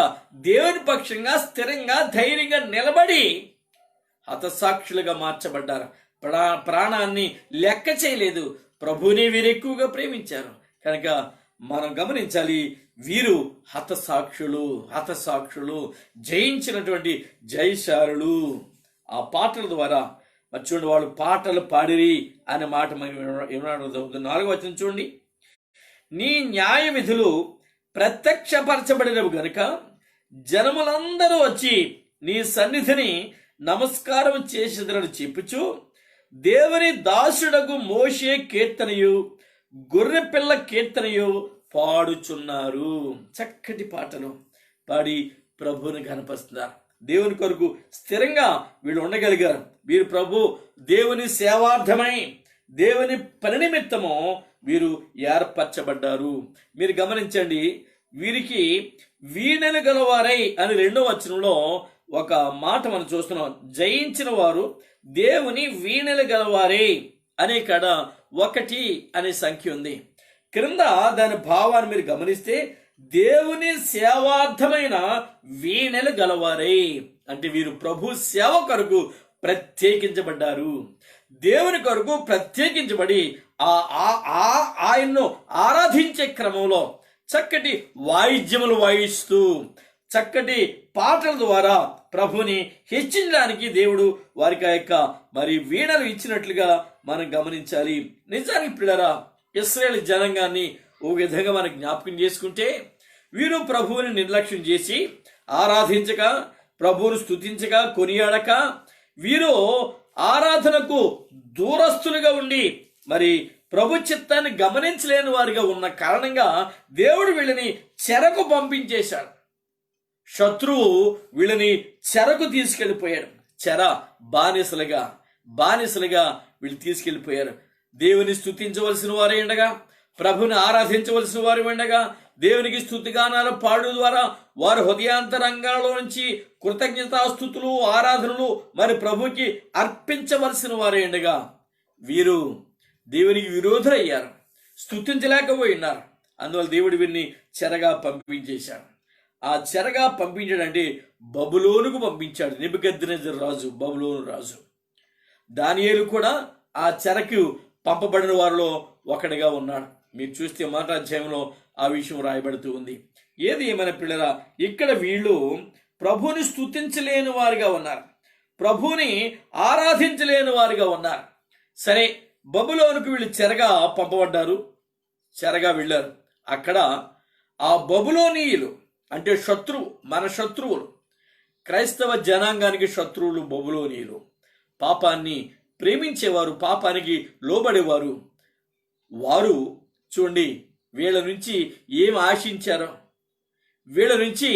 దేవుని పక్షంగా స్థిరంగా ధైర్యంగా నిలబడి హతసాక్షులుగా మార్చబడ్డారు. ప్రాణాన్ని లెక్క చేయలేదు, ప్రభుని వీరు ఎక్కువగా ప్రేమించారు. కనుక మనం గమనించాలి, వీరు హతసాక్షులు, జయించినటువంటి జయశాలులు. ఆ పాటల ద్వారా మరి చూడండి, వాళ్ళు పాటలు పాడిరి అనే మాట ఏమన్నా 4వ వచనం చూడండి, నీ న్యాయ విధులు ప్రత్యక్షపరచబడినవి గనుక జనములందరూ వచ్చి నీ సన్నిధిని నమస్కారం చేసేదరని చెప్పుచు దేవుని దాసుడకు మోషే కీర్తనయు గొర్రెపిల్ల కీర్తనయు పాడుచున్నారు. చక్కటి పాటలు పాడి ప్రభువుని కనపరుస్తున్నారు. దేవుని కొరకు స్థిరంగా వీళ్ళు ఉండగలిగారు. వీరు ప్రభు దేవుని సేవార్థమై, దేవుని పని నిమిత్తము వీరు ఏర్పరచబడ్డారు. మీరు గమనించండి, వీరికి వీణెలు గలవారై అని 2వ వచనంలో ఒక మాట మనం చూస్తున్నాం. జయించిన వారు దేవుని వీణెలు గలవారే అనే కాడ 1 అనే సంఖ్య ఉంది. క్రింద దాని భావాన్ని మీరు గమనిస్తే దేవుని సేవార్థమైన వీణెలు గలవారే అంటే వీరు ప్రభు సేవ కొరకు ప్రత్యేకించబడ్డారు. దేవుని కొరకు ప్రత్యేకించబడి ఆయన్ను ఆరాధించే క్రమంలో చక్కటి వాయిద్యములు వాయిస్తూ, చక్కటి పాటల ద్వారా ప్రభుని హెచ్చించడానికి దేవుడు వారికి ఆ యొక్క మరి వీణలు ఇచ్చినట్లుగా మనం గమనించాలి. నిజానికి పిల్లరా, ఇశ్రాయేలు జనాంగాన్ని ఓ విధంగా మనం జ్ఞాపకం చేసుకుంటే వీరు ప్రభువుని నిర్లక్ష్యం చేసి ఆరాధించక, ప్రభువును స్తుతించక, కొనియాడక, వీరు ఆరాధనకు దూరస్తులుగా ఉండి మరి ప్రభు చిత్తాన్ని గమనించలేని వారిగా ఉన్న కారణంగా దేవుడు వీళ్ళని చెరకు పంపించేశాడు. శత్రువు వీళ్ళని చెరకు తీసుకెళ్లిపోయాడు. చెర బానిసలుగా వీళ్ళు తీసుకెళ్లిపోయారు. దేవుని స్తుతించవలసిన వారే ఉండగా, ప్రభుని ఆరాధించవలసిన వారు ఉండగా, దేవునికి స్తుతిగానాలు పాడు ద్వారా వారి హృదయాంతరంగాల్లో నుంచి కృతజ్ఞతాస్తుతులు, ఆరాధనలు మరి ప్రభుకి అర్పించవలసిన వారే ఉండగా వీరు దేవునికి విరోధులయ్యారు, స్తుతించలేకపోయి ఉన్నారు. అందువల్ల దేవుడు వీరిని చెరగా పంపించేశాడు. ఆ చెరగా పంపించాడంటే బబులోనుకు పంపించాడు. నెబుకద్నెజరు రాజు, బబులోను రాజు. దానియేలు కూడా ఆ చెరకు పంపబడిన వారిలో ఒకటిగా ఉన్నాడు. మీరు చూస్తే 1వ అధ్యాయంలో ఆ విషయం రాయబడుతూ ఉంది. ఏది ఏమైనా పిల్లరా, ఇక్కడ వీళ్ళు ప్రభుని స్తుతించలేని వారిగా ఉన్నారు. ప్రభువుని ఆరాధించలేని వారిగా ఉన్నారు. సరే, బబులోనుకు వీళ్ళు చెరగా పంపబడ్డారు, చెరగా వెళ్ళారు. అక్కడ ఆ బబులోనీయులు అంటే మన శత్రువులు, క్రైస్తవ జనాంగానికి శత్రువులు బబులోనీయులు, పాపాన్ని ప్రేమించేవారు, పాపానికి లోబడేవారు. వారు చూడండి, వీళ్ళ నుంచి ఏమి ఆశించారో, వీళ్ళ నుంచి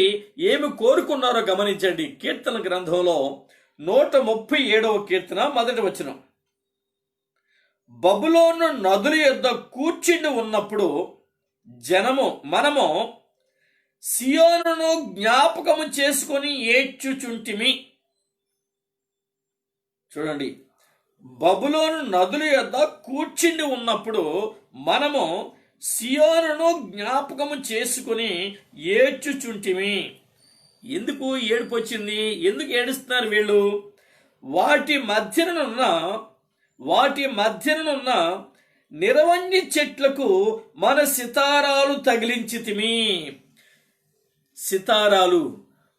ఏమి కోరుకున్నారో గమనించండి. కీర్తన గ్రంథంలో 137వ కీర్తన 1వ వచనం, బబులోను నదుల యొద్ద కూర్చుండి ఉన్నప్పుడు మనము సియోనును జ్ఞాపకము చేసుకొని ఏడ్చుచుంటిమి. చూడండి, బబులోను నదుల యొద్ద కూర్చుండి ఉన్నప్పుడు మనము సియోనును జ్ఞాపకము చేసుకుని ఏడ్చుచుంటిమి. ఎందుకు ఏడుపు వచ్చింది? ఎందుకు ఏడుస్తున్నారు వీళ్ళు? వాటి మధ్యనున్న నిరవన్య చెట్లకు మన సితారాలు తగిలించితిమి. సితారాలు,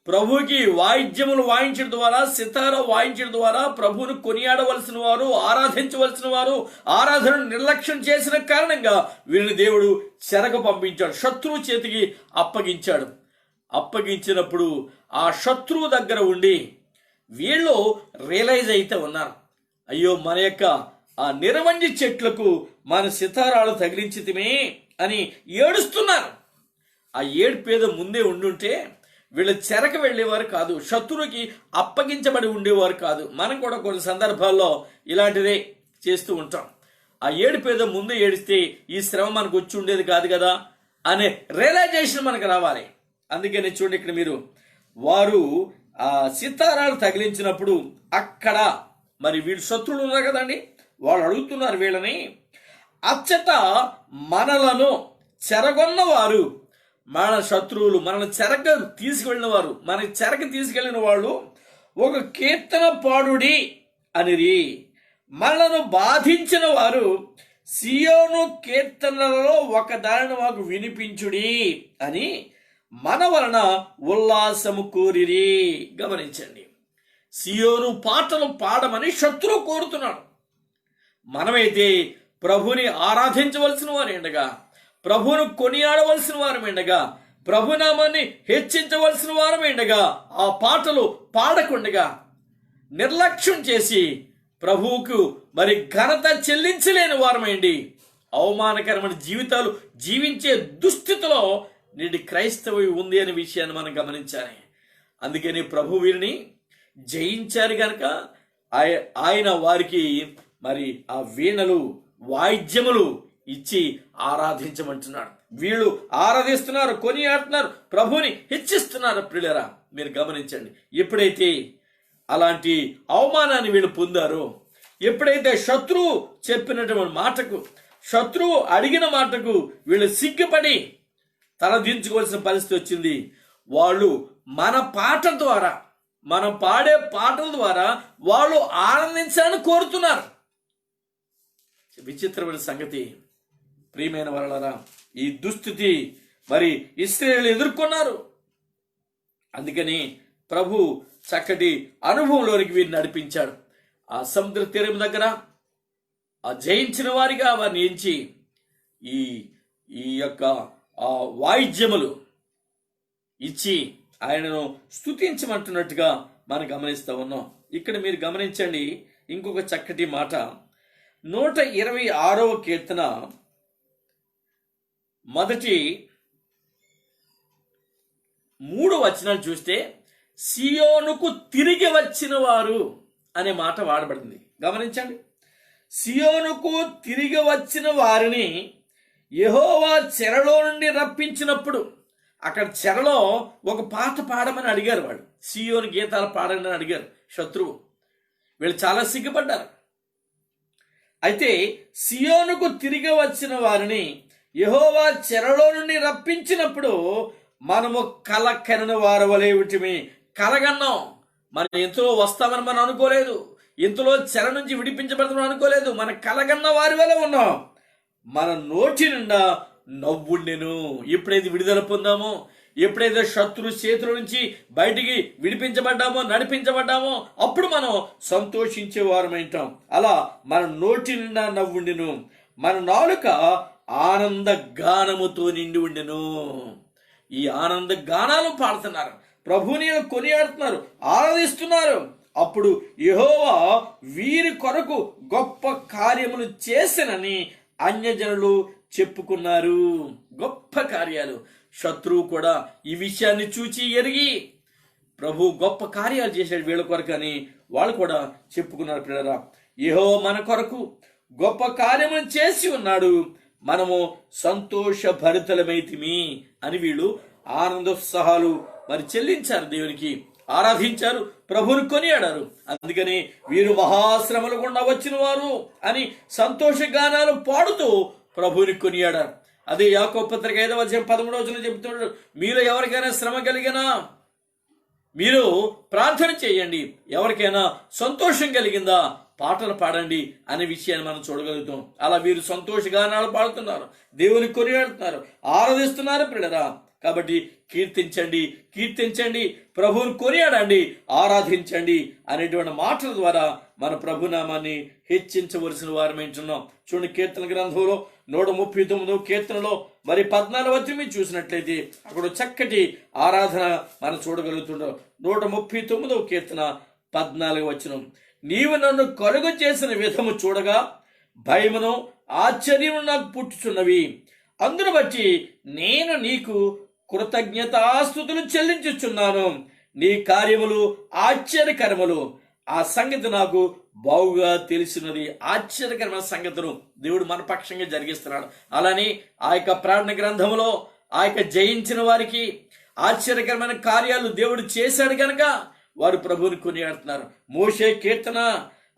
ప్రభుకి వాయిద్యములు వాయించడం ద్వారా, సితార వాయించడం ద్వారా ప్రభువును కొనియాడవలసిన వారు, ఆరాధించవలసిన వారు ఆరాధనను నిర్లక్ష్యం చేసిన కారణంగా వీరిని దేవుడు చెరకు పంపించాడు, శత్రువు చేతికి అప్పగించాడు. అప్పగించినప్పుడు ఆ శత్రువు దగ్గర ఉండి వీళ్ళు రియలైజ్ అయితే ఉన్నారు, అయ్యో మన యొక్క ఆ నిరవంజి చెట్లకు మన సితారాలు తగిలించితిమే అని ఏడుస్తున్నారు. ఆ ఏడుపేద ముందే ఉండుంటే వీళ్ళు చెరకు వెళ్ళేవారు కాదు, శత్రువుకి అప్పగించబడి ఉండేవారు కాదు. మనం కూడా కొన్ని సందర్భాల్లో ఇలాంటిదే చేస్తూ ఉంటాం. ఆ ఏడుపేద ముందు ఏడిస్తే ఈ శ్రమ మనకు వచ్చి ఉండేది కాదు కదా అనే రియలైజేషన్ మనకు రావాలి. అందుకని చూడండి, ఇక్కడ మీరు వారు ఆ సితారాలు తగిలించినప్పుడు అక్కడ మరి వీళ్ళు శత్రువులు ఉన్నారు కదండి, వాళ్ళు అడుగుతున్నారు వీళ్ళని, అచ్చట మనలను చెరగొన్న వారు, మన శత్రువులు, మనల్ని చెరక తీసుకెళ్ళిన వారు, మనకి చెరక తీసుకెళ్ళిన వాళ్ళు ఒక కీర్తన పాడుడి అనిరి. మనలను బాధించిన వారు సియోను కీర్తనలలో ఒక దానిని మాకు వినిపించుడి అని మన వలన ఉల్లాసము కోరిరి. గమనించండి, సియోను పాటలు పాడమని శత్రువు కోరుతున్నాడు. మనమైతే ప్రభుని ఆరాధించవలసిన వారు ఉండగా, ప్రభువును కొనియాడవలసిన వారం ఉండగా, ప్రభునామాన్ని హెచ్చించవలసిన వారం ఉండగా ఆ పాటలు పాడకుండగా నిర్లక్ష్యం చేసి ప్రభువుకు మరి ఘనత చెల్లించలేని వారమైంది అవమానకరమైన జీవితాలు జీవించే దుస్థితిలో నేటి క్రైస్తవం ఉంది అనే విషయాన్ని మనం గమనించాలి. అందుకని ప్రభు వీరిని జయించారు గనక ఆయన వారికి మరి ఆ వీణలు, వాయిద్యములు ఇచ్చి ఆరాధించమంటున్నాడు. వీళ్ళు ఆరాధిస్తున్నారు, కొనియాడుతున్నారు, ప్రభుని హెచ్చిస్తున్నారు. ప్రియులారా, మీరు గమనించండి, ఎప్పుడైతే అలాంటి అవమానాన్ని వీళ్ళు పొందారో, ఎప్పుడైతే శత్రువు చెప్పినటువంటి మాటకు, శత్రువు అడిగిన మాటకు వీళ్ళు సిగ్గుపడి తలదించుకోవాల్సిన పరిస్థితి వచ్చింది. వాళ్ళు మన పాట ద్వారా, మనం పాడే పాటల ద్వారా వాళ్ళు ఆనందించాలని కోరుతున్నారు. విచిత్రమైన సంగతి ప్రియమైన వారలారా, ఈ దుస్థితి మరి ఇశ్రాయేలు ఎదుర్కొన్నారు. అందుకని ప్రభు చక్కటి అనుభవంలోనికి వీరిని నడిపించాడు. ఆ సముద్ర తీరం దగ్గర ఆ జయించిన వారిగా వారిని ఎంచి ఈ యొక్క వాయిద్యములు ఇచ్చి ఆయనను స్తుతించమంటున్నట్టుగా మనం గమనిస్తూ ఉన్నాం. ఇక్కడ మీరు గమనించండి ఇంకొక చక్కటి మాట. 126వ కీర్తన మొదటి 3 వచనాలు చూస్తే సియోనుకు తిరిగి వచ్చిన వారు అనే మాట వాడబడింది. గమనించండి, సియోనుకు తిరిగి వచ్చిన వారిని యెహోవా చెరలో నుండి రప్పించినప్పుడు, అక్కడ చెరలో ఒక పాట పాడమని అడిగారు వాళ్ళు. సియోను గీతాలు పాడమని అడిగారు శత్రువు. వీళ్ళు చాలా సిగ్గుపడ్డారు. అయితే సియోనుకు తిరిగి వచ్చిన వారిని యెహోవా చెరలో నుండి రప్పించినప్పుడు మనము కలకనని వారి వలె విటిమి. కలగన్నాం, మనం ఎంతలో వస్తామని మనం అనుకోలేదు, ఎంతలో చెర నుంచి విడిపించబడతామని అనుకోలేదు. మన కలగన్న వారి వలె ఉన్నాం. మన నోటి నిండా నవ్వుండెను. ఎప్పుడైతే విడుదల పొందామో, ఎప్పుడైతే శత్రు చేతుల నుంచి బయటికి విడిపించబడ్డామో, నడిపించబడ్డామో అప్పుడు మనం సంతోషించే వారమైంటాం. అలా మన నోటి నిండా నవ్వుండెను, మన నాలుక ఆనంద గానముతో నిండి ఉండెను. ఈ ఆనంద గానాలు పాడుతున్నారు, ప్రభువుని కొనియాడుతున్నారు, ఆరాధిస్తున్నారు. అప్పుడు యెహోవా వీరి కొరకు గొప్ప కార్యములు చేసెనని అన్యజనులు చెప్పుకున్నారు. గొప్ప కార్యాలు. శత్రువు కూడా ఈ విషయాన్ని చూచి ఎరిగి ప్రభు గొప్ప కార్యాలు చేశాడు వీళ్ళ కొరకు అని వాళ్ళు కూడా చెప్పుకున్నారు. పిల్లరా, యెహోవా మన కొరకు గొప్ప కార్యములు చేసి ఉన్నాడు, మనము సంతోషభరితలమైతిమి అని వీళ్ళు ఆనందోత్సాహాలు మరి చెల్లించారు, దేవునికి ఆరాధించారు, ప్రభువుని కొనియాడారు. అందుకని వీరు మహాశ్రమలు గుండా వచ్చిన వారు అని సంతోష గానాలు పాడుతూ ప్రభువుని కొనియాడారు. అదే యాకోబు పత్రిక 5:13 చెబుతున్నాడు, మీలో ఎవరికైనా శ్రమ కలిగినా మీరు ప్రార్థన చేయండి, ఎవరికైనా సంతోషం కలిగిందా పాటలు పాడండి అనే విషయాన్ని మనం చూడగలుగుతాం. అలా వీరు సంతోష గానాలు పాడుతున్నారు, దేవుని కొనియాడుతున్నారు, ఆరాధిస్తున్నారు పిల్లరా. కాబట్టి కీర్తించండి, కీర్తించండి, ప్రభువుని కొనియాడండి, ఆరాధించండి అనేటువంటి మాటల ద్వారా మన ప్రభునామాన్ని హెచ్చించవలసిన వారమేంటున్నాం. చూడండి, కీర్తన గ్రంథంలో 139వ కీర్తనలో మరి 14 మీరు చూసినట్లయితే అక్కడ చక్కటి ఆరాధన మనం చూడగలుగుతున్నాం. 139వ కీర్తన 14 నీవు నన్ను కలుగు చేసిన విధము చూడగా భయమును ఆశ్చర్యము నాకు పుట్టుచున్నవి, అందును బట్టి నేను నీకు కృతజ్ఞతాస్తుతులు చెల్లించుచున్నాను. నీ కార్యములు ఆశ్చర్యకరములు, ఆ సంగతి నాకు బాగుగా తెలిసినది. ఆశ్చర్యకరమైన సంగతులు దేవుడు మన పక్షంగా జరిగిస్తున్నాడు. అలానే ఆ యొక్క ప్రార్థన గ్రంథంలో ఆ యొక్క జయించిన వారికి ఆశ్చర్యకరమైన కార్యాలు దేవుడు చేశాడు కనుక వారు ప్రభువుని కొనియాడుతున్నారు. మోషే కీర్తన,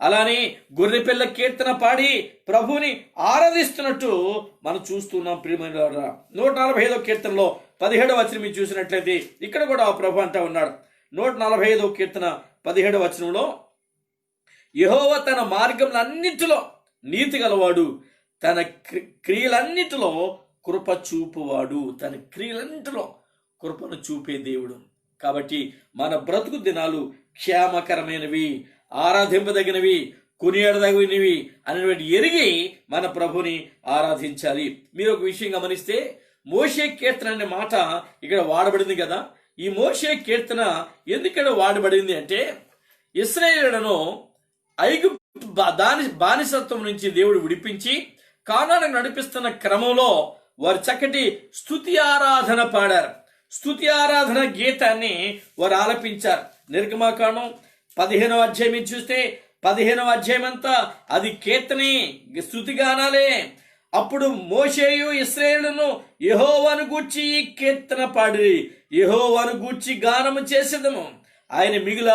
అలానే గొర్రెపిల్ల కీర్తన పాడి ప్రభువుని ఆరాధిస్తున్నట్టు మనం చూస్తున్నాం. ప్రియమైన 145వ కీర్తనలో 17వ మీరు చూసినట్లయితే ఇక్కడ కూడా ఆ ప్రభు అంటా ఉన్నాడు. 145వ కీర్తన 17వ యెహోవా తన మార్గములన్నిటిలో నీతి గలవాడు, తన క్రియలన్నిటిలో కృప చూపువాడు. తన క్రియలన్నిటిలో కృపను చూపే దేవుడు. కాబట్టి మన బ్రతుకు దినాలు క్షేమకరమైనవి, ఆరాధింపదగినవి, కొనియాడదగినవి అనేటువంటి ఎరిగి మన ప్రభుని ఆరాధించాలి. మీరు ఒక విషయం గమనిస్తే మోషే కీర్తన అనే మాట ఇక్కడ వాడబడింది కదా. ఈ మోషే కీర్తన ఎందుకు వాడబడింది అంటే ఇశ్రాయేలులను ఐగుప్తు బానిసత్వం నుంచి దేవుడు విడిపించి కానానుకు నడిపిస్తున్న క్రమంలో వారు చక్కటి స్తుతి ఆరాధన పాడారు. స్తుతి ఆరాధన గీతాన్ని వారు ఆలపించారు. నిర్గమాకాండం 15వ చూస్తే 15వ అంతా అది కీర్తనే, స్తుతిగానాలే. అప్పుడు మోషేయు ఇశ్రాయేలును యెహోవాను గూర్చి ఈ కీర్తన పాడిరి, యెహోవాను గూర్చి గానము చేసేదము, ఆయన మిగుల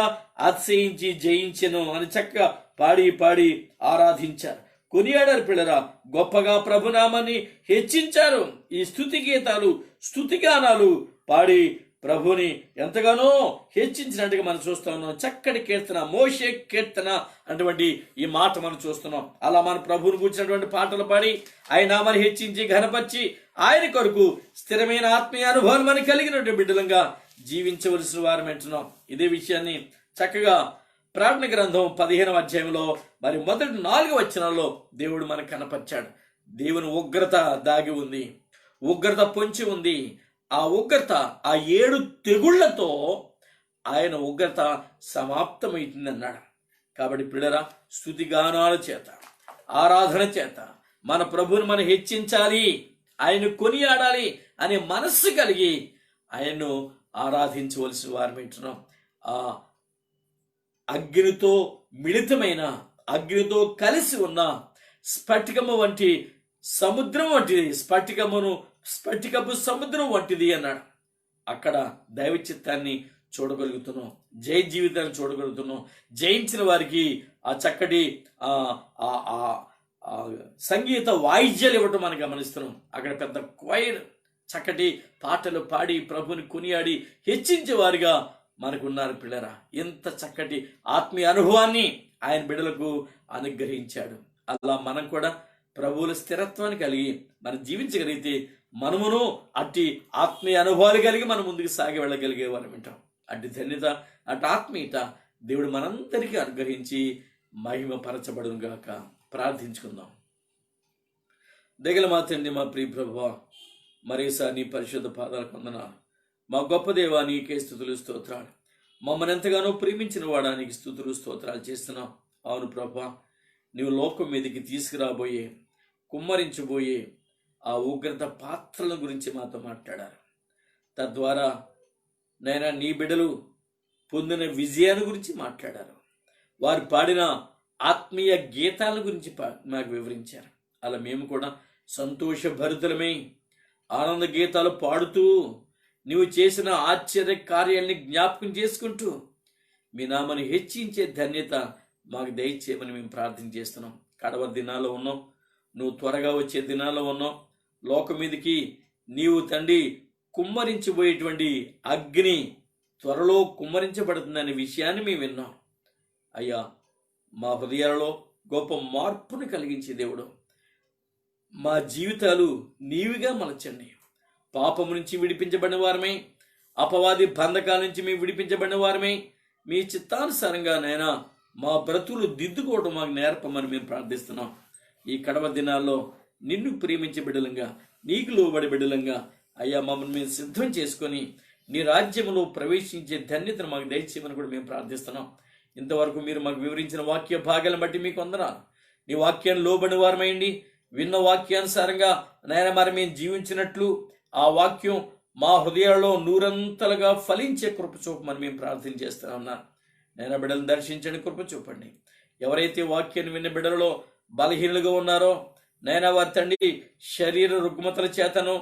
అతిశయించి జయించెను అని చక్కగా పాడి పాడి ఆరాధించారు, కొనియాడారు. పిల్లరా, గొప్పగా ప్రభునామాన్ని హెచ్చించారు. ఈ స్తుతి గీతాలు, స్తుతిగానాలు పాడి ప్రభుని ఎంతగానో హెచ్చించినట్టుగా మనం చూస్తూ ఉన్నాం. చక్కటి కీర్తన, మోషే కీర్తన అటువంటి ఈ మాట మనం చూస్తున్నాం. అలా మన ప్రభువుని కూర్చున్నటువంటి పాటలు పాడి ఆయన నామాన్ని హెచ్చించి ఘనపరిచి ఆయన కొరకు స్థిరమైన ఆత్మీయ అనుభవాలు మనకి కలిగినటువంటి బిడ్డలంగా జీవించవలసిన వారు అంటున్నాం. ఇదే విషయాన్ని చక్కగా ప్రార్థన గ్రంథం 15వ మరి మొదటి 4 వచనాల్లో దేవుడు మనకు కనపరిచాడు. దేవుని ఉగ్రత దాగి ఉంది, ఉగ్రత పొంచి ఉంది. ఆ ఉగ్రత, ఆ 7 తెగుళ్లతో ఆయన ఉగ్రత సమాప్తమైతుంది అన్నాడు. కాబట్టి పిల్లరా, స్తుతిగానాల చేత, ఆరాధన చేత మన ప్రభువుని మనం హెచ్చించాలి, ఆయన కొనియాడాలి అనే మనస్సు కలిగి ఆయన్ను ఆరాధించవలసిన వారు వింటున్నాం. ఆ అగ్నితో మిళితమైన, అగ్నితో కలిసి ఉన్న స్ఫటికము వంటి సముద్రం వంటిది, స్ఫటికపు సముద్రం వంటిది అన్నాడు. అక్కడ దైవ చిత్తాన్ని చూడగలుగుతున్నాం, జయ జీవితాన్ని చూడగలుగుతున్నాం. జయించిన వారికి ఆ చక్కటి సంగీత వాయిద్యాలు ఇవ్వటం మనం గమనిస్తున్నాం. అక్కడ పెద్ద క్వైర్ చక్కటి పాటలు పాడి ప్రభుని కొనియాడి హెచ్చించే వారిగా మనకున్నారు. పిల్లరా, ఎంత చక్కటి ఆత్మీయ అనుభవాన్ని ఆయన బిడ్డలకు అనుగ్రహించాడు. అలా మనం కూడా ప్రభువుల స్థిరత్వాన్ని కలిగి మనం జీవించగలిగితే మనమును అట్టి ఆత్మీయ అనుభవాలు కలిగి మనం ముందుకు సాగి వెళ్ళగలిగే వారం వింటాం. అట్టి ధన్యత, అటు ఆత్మీయత దేవుడు మనందరికీ అనుగ్రహించి మహిమ పరచబడును గాక. ప్రార్థించుకుందాం. దగల మా తండ్రి, మా ప్రియ ప్రభువా, మరోసారి నీ పరిశుద్ధ పాదాలకు వందనాలు. మా గొప్ప దేవా, నీకే స్తుతులు స్తోత్రాలు. మమ్మల్ని ఎంతగానో ప్రేమించిన వాడానికి స్తుతులు స్తోత్రాలు చేస్తున్నాం. అవును ప్రభువా, నీవు లోకం మీదకి తీసుకురాబోయే, కుమ్మరించబోయే ఆ ఉగ్రత పాత్రల గురించి మాతో మాట్లాడారు. తద్వారా నైనా నీ బిడ్డలు పొందిన విజయాన్ని గురించి మాట్లాడారు. వారు పాడిన ఆత్మీయ గీతాల గురించి మాకు వివరించారు. అలా మేము కూడా సంతోషభరితులమై ఆనంద గీతాలు పాడుతూ నీవు చేసిన ఆశ్చర్య కార్యాలని జ్ఞాపకం చేసుకుంటూ మీ నామని హెచ్చించే ధన్యత మాకు దయచేయమని మేము ప్రార్థన చేస్తున్నాం. కడవ దినాల్లో ఉన్నాం, నువ్వు త్వరగా వచ్చే దినాల్లో ఉన్నావు. లోకం మీదకి నీవు తండ్రి కుమ్మరించబోయేటువంటి అగ్ని త్వరలో కుమ్మరించబడుతుందనే విషయాన్ని మేము విన్నాం. అయ్యా, మా హృదయాలలో గొప్ప మార్పును కలిగించే దేవుడు, మా జీవితాలు నీవిగా మలచండి. పాపము నుంచి విడిపించబడిన వారమై, అపవాది బంధకాల నుంచి మేము విడిపించబడిన వారమై, మీ చిత్తానుసారంగా నైనా మా బ్రతుకులు దిద్దుకోవడం మాకు నేర్పమని మేము ప్రార్థిస్తున్నాం. ఈ కడవ దినాల్లో నిన్ను ప్రేమించే బిడ్డలంగా, నీకు లోబడి బిడ్డలంగా అయ్యా మమ్మల్ని మేము సిద్ధం చేసుకొని నీ రాజ్యంలో ప్రవేశించే ధన్యతను మాకు దయచేయమని కూడా మేము ప్రార్థిస్తున్నాం. ఇంతవరకు మీరు మాకు వివరించిన వాక్య భాగాలను బట్టి మీకు వందనాలు. నీ వాక్యాన్ని లోబడి వారమైండి, విన్న వాక్యానుసారంగా నాయన మరి మేము జీవించినట్లు ఆ వాక్యం మా హృదయాల్లో నూరంతలుగా ఫలించే కృప చూపమని మేము ప్రార్థన చేస్తున్నాం. నైనా బిడ్డలను దర్శించండి, కృప చూపండి. ఎవరైతే వాక్యాన్ని విన్న బిడ్డలలో బలహీనులుగా ఉన్నారో నైనా వారి తండ్రి శరీర రుగ్మతల చేతను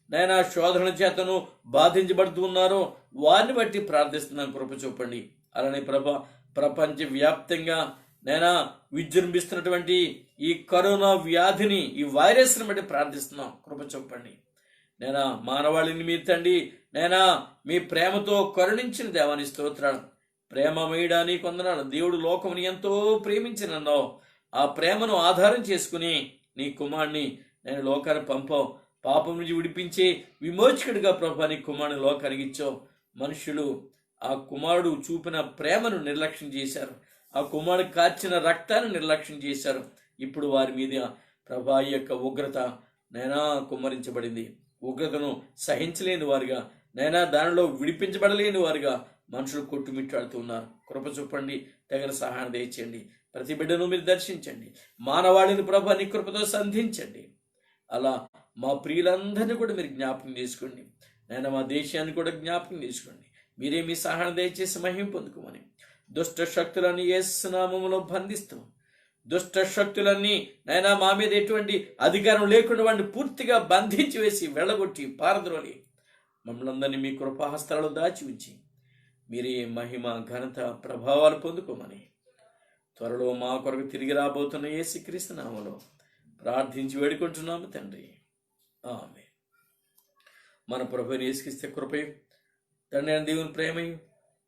నైనా శోధన చేతను బాధించబడుతూ ఉన్నారో వారిని బట్టి ప్రార్థిస్తున్నాం, కృప చూపండి. అలానే ప్రపంచ వ్యాప్తంగా నైనా విజృంభిస్తున్నటువంటి ఈ కరోనా వ్యాధిని, ఈ వైరస్ని బట్టి ప్రార్థిస్తున్నాం, కృప చూపండి. నైనా మానవాళిని మీ తండ్రి నైనా మీ ప్రేమతో కరుణించిన దేవాని స్తోత్రాలు. ప్రేమ వేయడానికి వందనాలు. దేవుడు లోకముని ఎంతో ప్రేమించినన్నావు. ఆ ప్రేమను ఆధారం చేసుకుని నీ కుమారుని నేను లోకాన్ని పంపావు. పాపం నుంచి విడిపించే విమోచకుడిగా ప్రభా నీ కుమారుని లోకానికి ఇచ్చావు. మనుషులు ఆ కుమారుడు చూపిన ప్రేమను నిర్లక్ష్యం చేశారు. ఆ కుమారుడు కార్చిన రక్తాన్ని నిర్లక్ష్యం చేశారు. ఇప్పుడు వారి మీద ప్రభా యొక్క ఉగ్రత నైనా కుమ్మరించబడింది. ఉగ్రతను సహించలేని వారుగా నైనా దానిలో విడిపించబడలేని వారుగా మనుషులు కొట్టుమిట్టాడుతున్నారు. కృప చూపండి, తగిన సహాయం దయచేయండి. ప్రతి బిడ్డను మీరు దర్శించండి. మానవాళిని ప్రభా నీ కృపతో సంధించండి. అలా మా ప్రియులందరినీ కూడా మీరు జ్ఞాపకం చేసుకోండి. నేను మా దేశాన్ని కూడా జ్ఞాపకం చేసుకోండి. మీరే మీ సహాయం దయచేసి మహిమ పొందుకోమని దుష్ట శక్తులన్నీ యేసు నామములో బంధిస్తాం. దుష్ట శక్తులన్నీ నైనా మా మీద ఎటువంటి అధికారం లేకుండా వాడిని పూర్తిగా బంధించి వేసి వెళ్ళగొట్టి పారద్రోలి మమ్మల్ని అందరినీ మీ కృపాహస్తాలలో దాచి ఉంచి మీరే మహిమ ఘనత ప్రభావాలు పొందుకోమని త్వరలో మా కొరకు తిరిగి రాబోతున్న యేసుక్రీస్తు నామములో ప్రార్థించి వేడుకుంటున్నాము తండ్రి, ఆమేన్. మన ప్రభువైన యేసుక్రీస్తు కృపయు, తండ్రి అయిన దేవుని ప్రేమయు,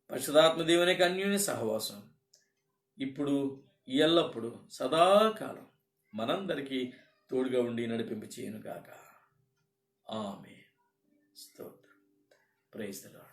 పరిశుద్ధాత్మ దేవుని యొక్క అన్యోన్య సహవాసం ఇప్పుడు ఎల్లప్పుడూ సదాకాలం మనందరికీ తోడుగా ఉండి నడిపింప చేయను గాక. ఆమేన్. స్తోత్రం. Praise the lord.